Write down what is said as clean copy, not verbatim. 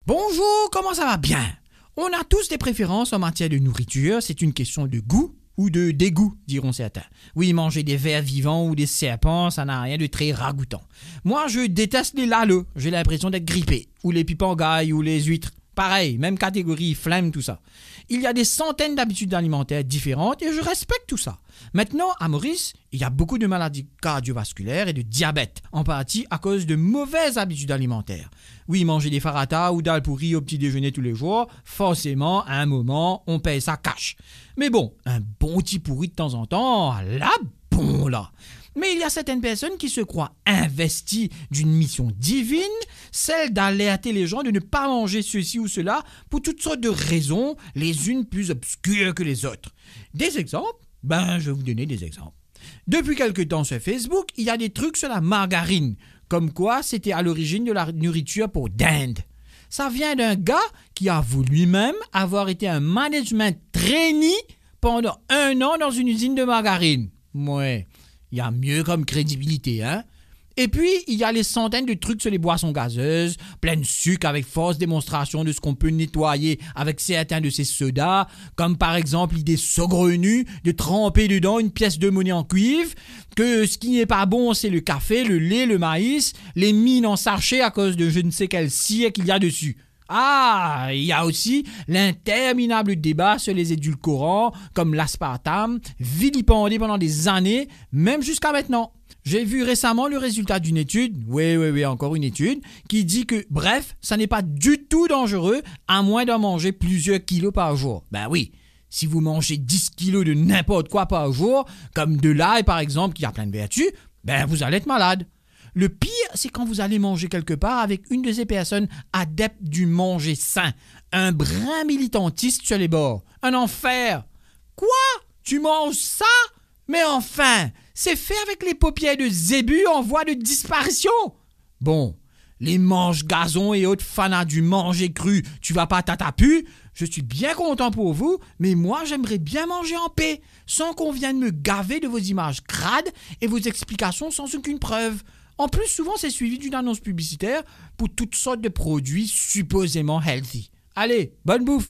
Bonjour, comment ça va bien? On a tous des préférences en matière de nourriture, c'est une question de goût ou de dégoût, diront certains. Oui, manger des vers vivants ou des serpents, ça n'a rien de très ragoûtant. Moi, je déteste les laleux, j'ai l'impression d'être grippé, ou les pipangailles ou les huîtres. Pareil, même catégorie, flemme, tout ça. Il y a des centaines d'habitudes alimentaires différentes et je respecte tout ça. Maintenant, à Maurice, il y a beaucoup de maladies cardiovasculaires et de diabète, en partie à cause de mauvaises habitudes alimentaires. Oui, manger des faratas ou dalle pourrie au petit déjeuner tous les jours, forcément, à un moment, on paye ça cash. Mais bon, un bon petit pourri de temps en temps, là, bon là. Mais il y a certaines personnes qui se croient investies d'une mission divine, celle d'alerter les gens de ne pas manger ceci ou cela pour toutes sortes de raisons, les unes plus obscures que les autres. Des exemples? Je vais vous donner des exemples. Depuis quelque temps sur Facebook, il y a des trucs sur la margarine, comme quoi c'était à l'origine de la nourriture pour dinde. Ça vient d'un gars qui avoue lui-même avoir été un management trainee pendant 1 an dans une usine de margarine. Ouais. Il y a mieux comme crédibilité, hein? Et puis, il y a les centaines de trucs sur les boissons gazeuses, pleines de sucre avec force démonstration de ce qu'on peut nettoyer avec certains de ces sodas, comme par exemple l'idée saugrenue de tremper dedans une pièce de monnaie en cuivre, que ce qui n'est pas bon, c'est le café, le lait, le maïs, les mines en sachet à cause de je ne sais quel cire qu'il y a dessus. Ah, il y a aussi l'interminable débat sur les édulcorants comme l'aspartame, vilipendé pendant des années, même jusqu'à maintenant. J'ai vu récemment le résultat d'une étude, encore une étude, qui dit que, bref, ça n'est pas du tout dangereux à moins d'en manger plusieurs kilos par jour. Ben oui, si vous mangez 10 kilos de n'importe quoi par jour, comme de l'ail par exemple qui a plein de vertus, vous allez être malade. Le pire, c'est quand vous allez manger quelque part avec une de ces personnes adeptes du manger sain. Un brin militantiste sur les bords. Un enfer. Quoi? Tu manges ça? Mais enfin, c'est fait avec les paupières de zébu en voie de disparition. Bon, les mange-gazons et autres fanas du manger cru, tu vas pas tatapu? Je suis bien content pour vous, mais moi j'aimerais bien manger en paix, sans qu'on vienne me gaver de vos images crades et vos explications sans aucune preuve. En plus, souvent, c'est suivi d'une annonce publicitaire pour toutes sortes de produits supposément healthy. Allez, bonne bouffe!